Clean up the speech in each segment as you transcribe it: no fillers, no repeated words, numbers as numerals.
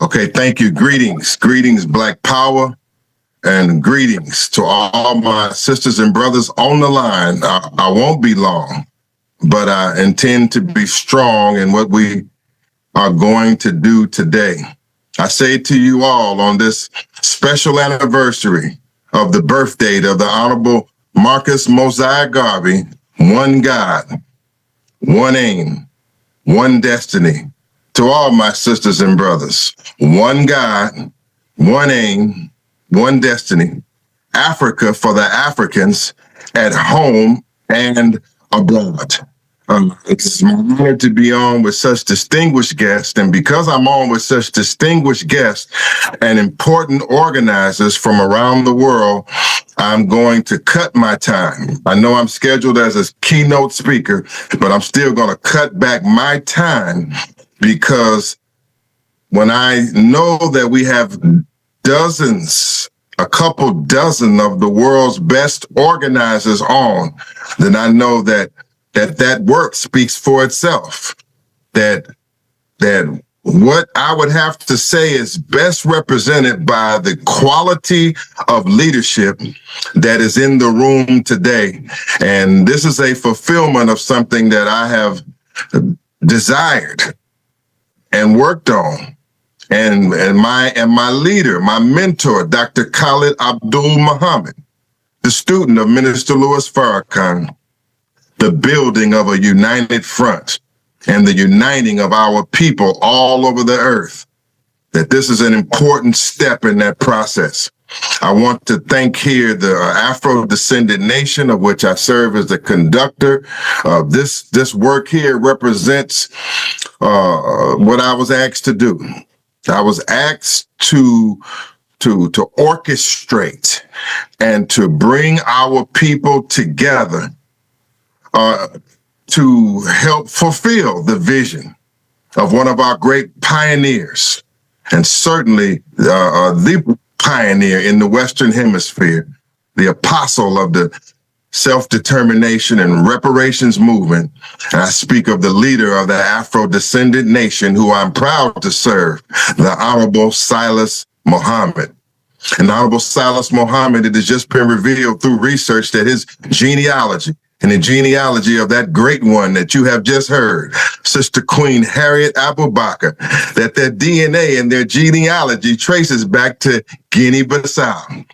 Okay, thank you. Greetings, Black Power, and greetings to all my sisters and brothers on the line. I won't be long, but I intend to be strong in what we are going to do today. I say to you all on this special anniversary of the birth date of the Honorable Marcus Mosiah Garvey, one God, one aim, one destiny. To all my sisters and brothers, one God, one aim, one destiny. Africa for the Africans at home and abroad. It's my honor to be on with such distinguished guests. And because I'm on with such distinguished guests and important organizers from around the world, I'm going to cut my time. I know I'm scheduled as a keynote speaker, but I'm still going to cut back my time, because when I know that we have a couple dozen of the world's best organizers on, then I know that work speaks for itself. That what I would have to say is best represented by the quality of leadership that is in the room today. And this is a fulfillment of something that I have desired and worked on, and my leader, my mentor, Dr. Khalid Abdul Muhammad, the student of Minister Louis Farrakhan, the building of a united front and the uniting of our people all over the earth, that this is an important step in that process. I want to thank here the Afrodescendant nation, of which I serve as the conductor. This work here represents what I was asked to do. I was asked to orchestrate and to bring our people together to help fulfill the vision of one of our great pioneers, and certainly the pioneer in the Western Hemisphere, the apostle of the self-determination and reparations movement. And I speak of the leader of the Afrodescendant nation, who I'm proud to serve, the Honorable Silas Muhammad. And Honorable Silas Muhammad, it has just been revealed through research that his genealogy and the genealogy of that great one that you have just heard, Sister Queen Harriet Abubakar, that their DNA and their genealogy traces back to Guinea-Bissau.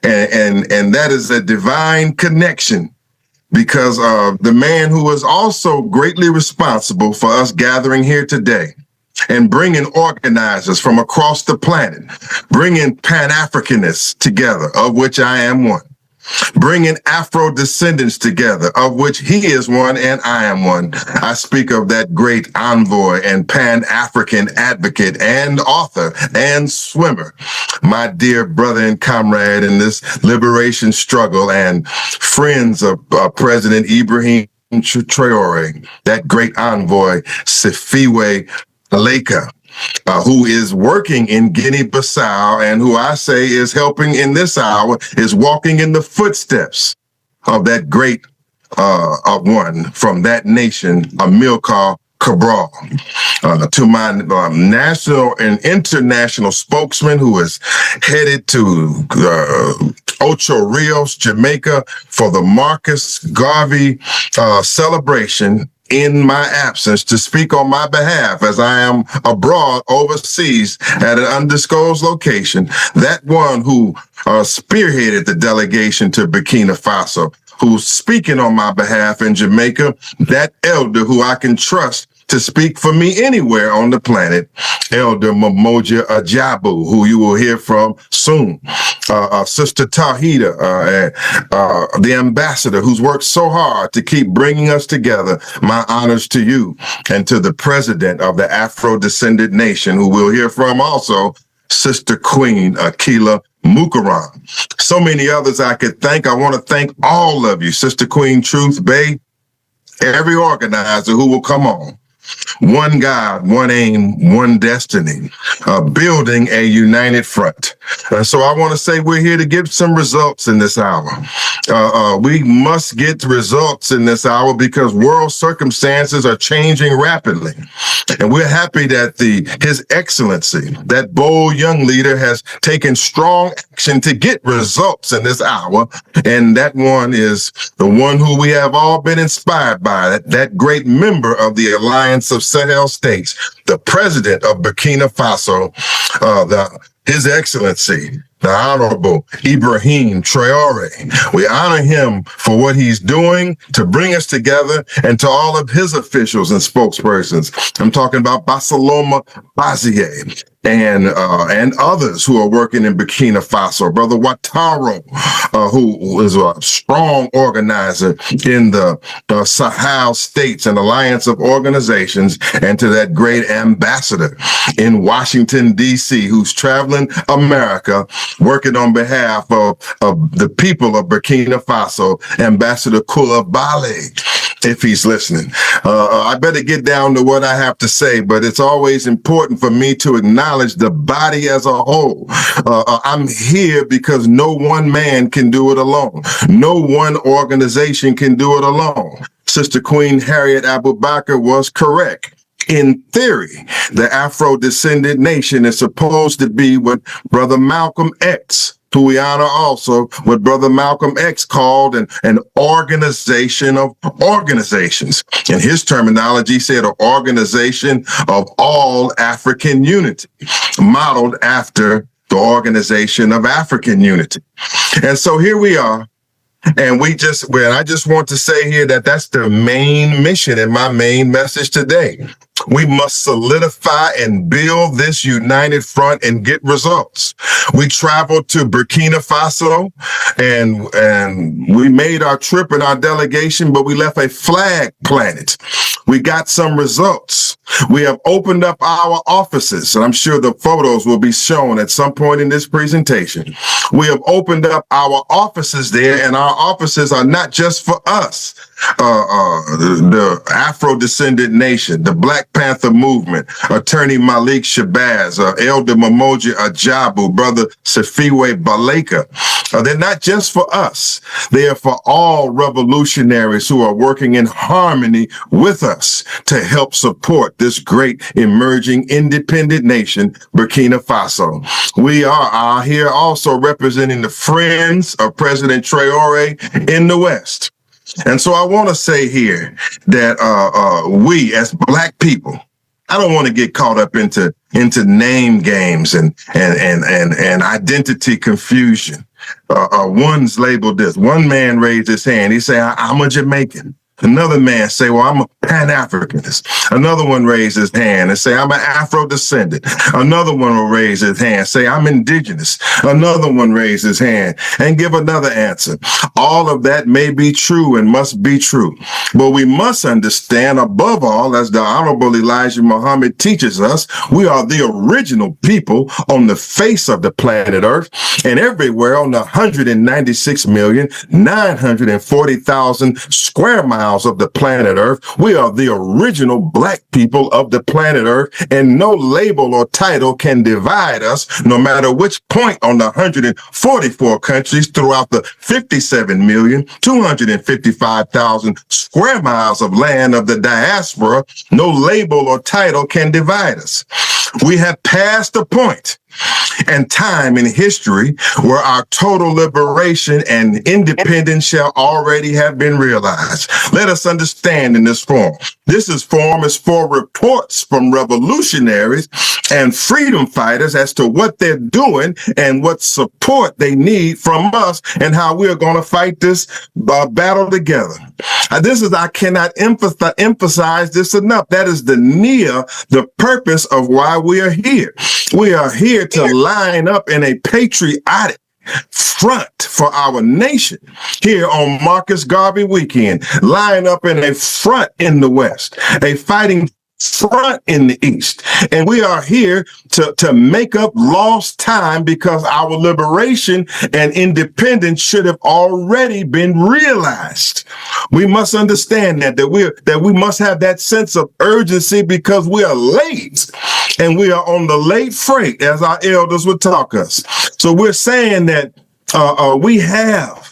And that is a divine connection, because of the man who is also greatly responsible for us gathering here today and bringing organizers from across the planet, bringing Pan-Africanists together, of which I am one, bringing Afro-descendants together, of which he is one and I am one. I speak of that great envoy and Pan-African advocate and author and swimmer, my dear brother and comrade in this liberation struggle, and friends of President Ibrahim Traore, that great envoy, Sifiwe Leka, who is working in Guinea-Bissau, and who I say is helping in this hour, is walking in the footsteps of that great one from that nation, Amilcar Cabral. To my national and international spokesman, who is headed to Ocho Rios, Jamaica, for the Marcus Garvey celebration in my absence, to speak on my behalf as I am abroad overseas at an undisclosed location. That one who spearheaded the delegation to Burkina Faso, who's speaking on my behalf in Jamaica, that elder who I can trust to speak for me anywhere on the planet, Elder Mamoja Ajabu, who you will hear from soon. Sister Tahida, the ambassador who's worked so hard to keep bringing us together. My honors to you, and to the president of the Afro-Descendant nation, who we'll hear from also, Sister Queen Akila Mukaram. So many others I could thank. I want to thank all of you, Sister Queen Truth Bay, every organizer who will come on. One God, one aim, one destiny, building a united front. So I want to say we're here to get some results in this hour. We must get results in this hour because world circumstances are changing rapidly. And we're happy that His Excellency, that bold young leader, has taken strong action to get results in this hour. And that one is the one who we have all been inspired by, that great member of the Alliance of Sahel States, the president of Burkina Faso, His Excellency, the Honorable Ibrahim Traore. We honor him for what he's doing to bring us together, and to all of his officials and spokespersons. I'm talking about Basaloma Bazier and others who are working in Burkina Faso. Brother Ouattara, who is a strong organizer in the Sahel States, an alliance of organizations, and to that great ambassador in Washington, D.C., who's traveling America, working on behalf of the people of Burkina Faso, Ambassador Coulibaly, if he's listening. I better get down to what I have to say, but it's always important for me to acknowledge the body as a whole. I'm here because no one man can do it alone. No one organization can do it alone. Sister Queen Harriet Abubakar was correct. In theory, the Afro-descendant nation is supposed to be what Brother Malcolm X, who we honor also, what Brother Malcolm X called an organization of organizations. In his terminology, he said an organization of all African unity, modeled after the Organization of African Unity. And so here we are. And I just want to say here that that's the main mission and my main message today. We must solidify and build this united front and get results. We traveled to Burkina Faso and we made our trip and our delegation, but we left a flag planted. We got some results. We have opened up our offices, and I'm sure the photos will be shown at some point in this presentation. We have opened up our offices there, and our offices are not just for us. The Afro-descendant nation, the Black Panther movement, Attorney Malik Shabazz, Elder Mamoji Ajabu, Brother Safiwe Baleka. They're not just for us. They are for all revolutionaries who are working in harmony with us to help support this great emerging independent nation, Burkina Faso. We are here also representing the friends of President Traore in the West. And so I want to say here that we as Black people, I don't want to get caught up into name games and identity confusion. One's labeled this. One man raised his hand. He said, I'm a Jamaican. Another man say, well, I'm a Pan-Africanist. Another one raised his hand and say, I'm an Afro-descendant. Another one will raise his hand, say, I'm indigenous. Another one raise his hand and give another answer. All of that may be true and must be true. But we must understand, above all, as the Honorable Elijah Muhammad teaches us, we are the original people on the face of the planet Earth, and everywhere on the 196,940,000 square miles of the planet Earth. We are the original Black people of the planet Earth, and no label or title can divide us, no matter which point on the 144 countries throughout the 57,255,000 square miles of land of the diaspora. No label or title can divide us. We have passed the point and time in history where our total liberation and independence shall already have been realized. Let us understand in this form. This form is for reports from revolutionaries and freedom fighters as to what they're doing and what support they need from us and how we're going to fight this battle together. I cannot emphasize this enough. That is the purpose of why we are here. We are here to line up in a patriotic front for our nation here on Marcus Garvey weekend. Line up in a front in the West, a fighting front in the East. And we are here to make up lost time because our liberation and independence should have already been realized. We must understand that we must have that sense of urgency because we are late and we are on the late freight, as our elders would talk us. So we're saying that we have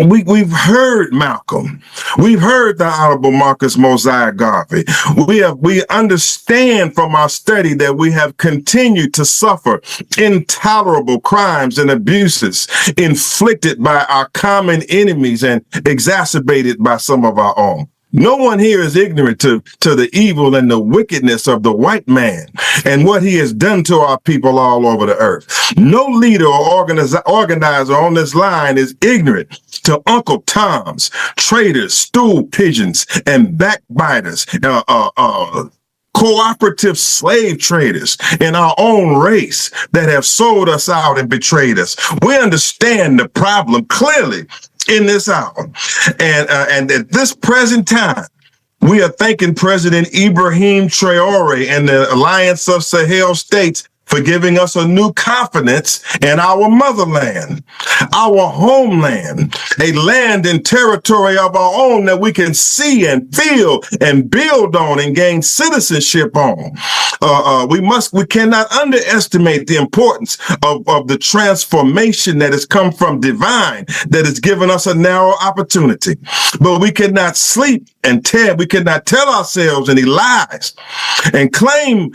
we've heard Malcolm. We've heard the Honorable Marcus Mosiah Garvey. We understand from our study that we have continued to suffer intolerable crimes and abuses inflicted by our common enemies and exacerbated by some of our own. No one here is ignorant to the evil and the wickedness of the white man and what he has done to our people all over the earth. No leader or organizer on this line is ignorant to Uncle Toms, traitors, stool pigeons, and backbiters, cooperative slave traders in our own race that have sold us out and betrayed us. We understand the problem clearly in this hour. And at this present time, we are thanking President Ibrahim Traore and the Alliance of Sahel States for giving us a new confidence in our motherland, our homeland, a land and territory of our own that we can see and feel and build on and gain citizenship on. We cannot underestimate the importance of the transformation that has come from divine, that has given us a narrow opportunity. But we cannot sleep and we cannot tell ourselves any lies and claim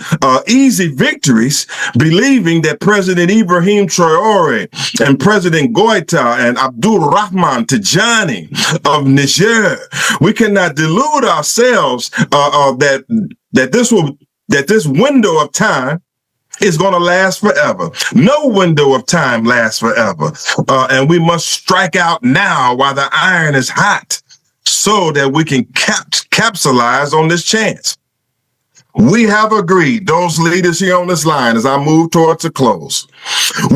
easy victories, believing that President Ibrahim Traore and President Goita and Abdul Rahman Tijani of Niger, we cannot delude ourselves that this window of time is going to last forever. No window of time lasts forever. And we must strike out now while the iron is hot so that we can capitalize on this chance. We have agreed, those leaders here on this line, as I move towards a close,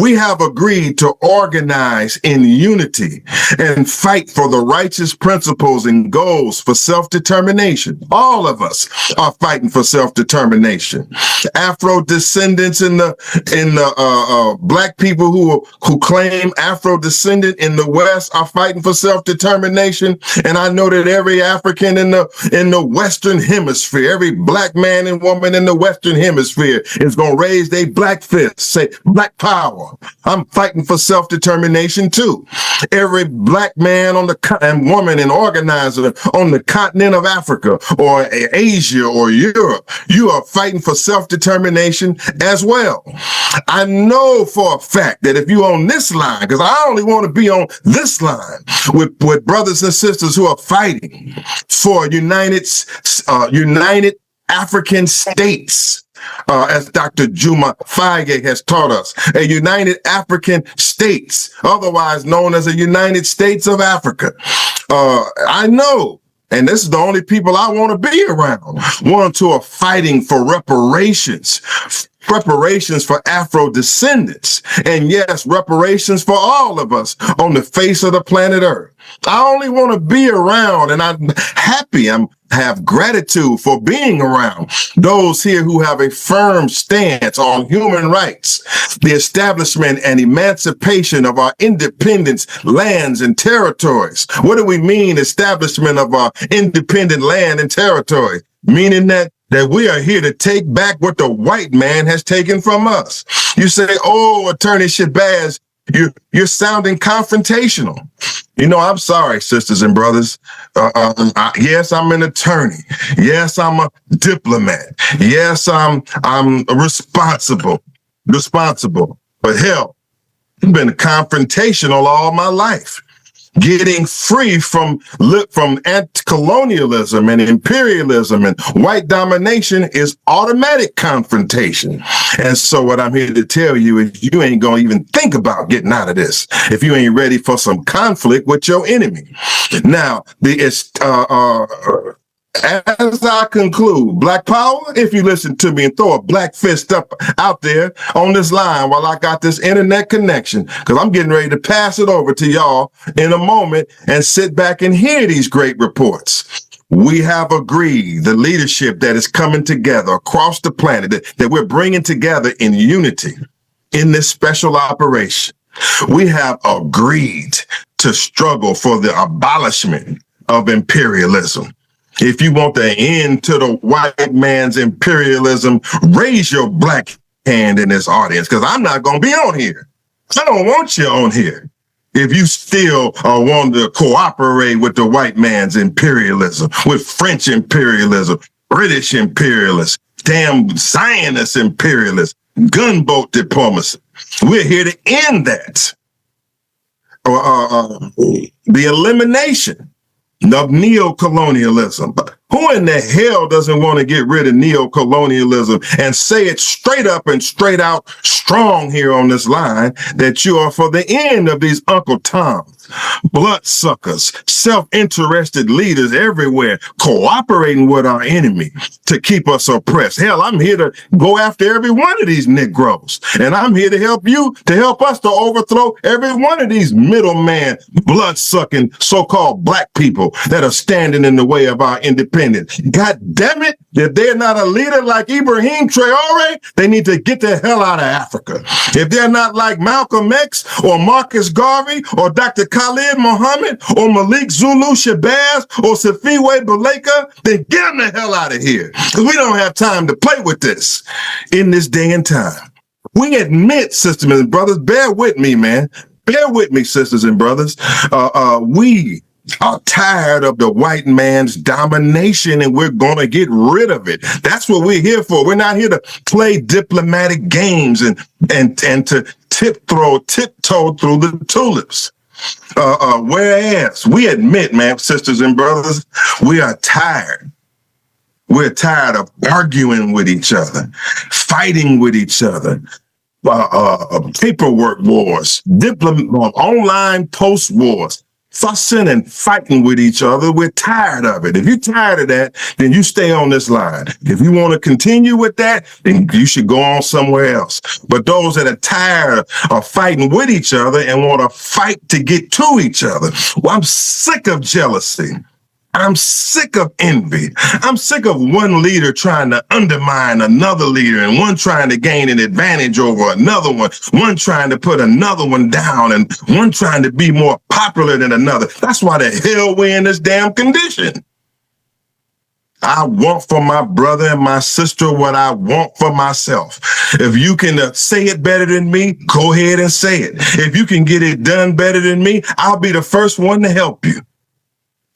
we have agreed to organize in unity and fight for the righteous principles and goals for self-determination. All of us are fighting for self-determination. Afro-descendants in the black people who claim Afro-descendant in the West are fighting for self-determination. And I know that every African in the Western Hemisphere, every black man and woman in the Western Hemisphere is going to raise their black fist, say, Black power. I'm fighting for self-determination too. Every black man and woman and organizer on the continent of Africa or Asia or Europe, you are fighting for self-determination as well. I know for a fact that if you're on this line, because I only want to be on this line with brothers and sisters who are fighting for united African states, as Dr. Juma Feige has taught us, a United African States, otherwise known as a United States of Africa. I know, and this is the only people I want to be around, ones who are fighting for reparations for Afro-descendants, and yes, reparations for all of us on the face of the planet Earth. I only want to be around, and I'm happy, have gratitude for being around those here who have a firm stance on human rights, the establishment and emancipation of our independence, lands, and territories. What do we mean, establishment of our independent land and territory? Meaning that we are here to take back what the white man has taken from us. You say, oh, Attorney Shabazz, you're sounding confrontational. You know, I'm sorry, sisters and brothers. Yes, I'm an attorney. Yes, I'm a diplomat. Yes, I'm responsible. But hell, I've been confrontational all my life. Getting free from anti-colonialism and imperialism and white domination is automatic confrontation. And so what I'm here to tell you is you ain't going to even think about getting out of this if you ain't ready for some conflict with your enemy. Now, as I conclude, Black Power, if you listen to me and throw a black fist up out there on this line while I got this internet connection, because I'm getting ready to pass it over to y'all in a moment and sit back and hear these great reports. We have agreed, the leadership that is coming together across the planet, that we're bringing together in unity in this special operation. We have agreed to struggle for the abolishment of imperialism. If you want the end to the white man's imperialism, raise your black hand in this audience, because I'm not going to be on here. I don't want you on here. If you still want to cooperate with the white man's imperialism, with French imperialism, British imperialists, damn Zionist imperialists, gunboat diplomacy, we're here to end that. The elimination of neocolonialism. Who in the hell doesn't want to get rid of neocolonialism and say it straight up and straight out strong here on this line that you are for the end of these Uncle Toms, bloodsuckers, self-interested leaders everywhere cooperating with our enemy to keep us oppressed? Hell, I'm here to go after every one of these Negroes, and I'm here to help you, to help us to overthrow every one of these middleman, blood-sucking so-called black people that are standing in the way of our independence. God damn it, if they're not a leader like Ibrahim Traore, they need to get the hell out of Africa. If they're not like Malcolm X or Marcus Garvey or Dr. Khalid Muhammad or Malik Zulu Shabazz or Safiwe Baleka, then get them the hell out of here, because we don't have time to play with this in this day and time. We admit, sisters and brothers, bear with me, man. Bear with me, sisters and brothers. We are tired of the white man's domination, and we're going to get rid of it. That's what we're here for. We're not here to play diplomatic games and to tiptoe through the tulips. Whereas we admit, man, sisters and brothers, we are tired. We're tired of arguing with each other, fighting with each other, paperwork wars, online post wars, fussing and fighting with each other. We're tired of it. If you're tired of that, then you stay on this line. If you want to continue with that, then you should go on somewhere else. But those that are tired of fighting with each other and want to fight to get to each other, well, I'm sick of jealousy. I'm sick of envy. I'm sick of one leader trying to undermine another leader, and one trying to gain an advantage over another one trying to put another one down, and one trying to be more popular than another. That's why the hell we're in this damn condition. I want for my brother and my sister what I want for myself. If you can say it better than me, go ahead and say it. If you can get it done better than me, I'll be the first one to help you.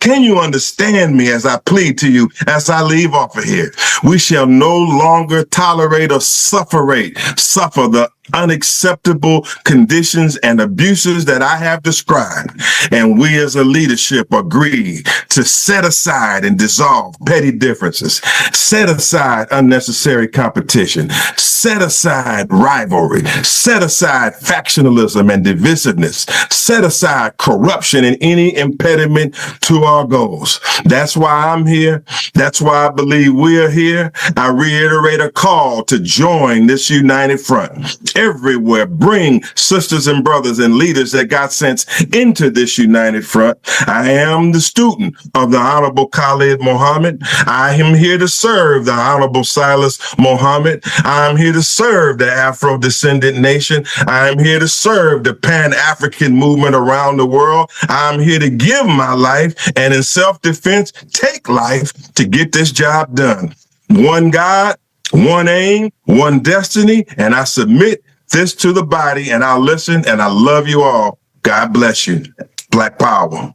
Can you understand me as I plead to you as I leave off of here? We shall no longer tolerate or suffer the unacceptable conditions and abuses that I have described. And we as a leadership agree to set aside and dissolve petty differences, set aside unnecessary competition, set aside rivalry, set aside factionalism and divisiveness, set aside corruption and any impediment to our goals. That's why I'm here. That's why I believe we're here. I reiterate a call to join this united front. Everywhere, bring sisters and brothers and leaders that got sense into this united front. I am the student of the Honorable Khalid Muhammad. I am here to serve the Honorable Silas Muhammad. I am here to serve the Afrodescendant nation. I am here to serve the Pan-African movement around the world. I'm here to give my life and in self-defense, take life to get this job done. One God, one aim, one destiny, and I submit this to the body, and I'll listen, and I love you all. God bless you. Black power.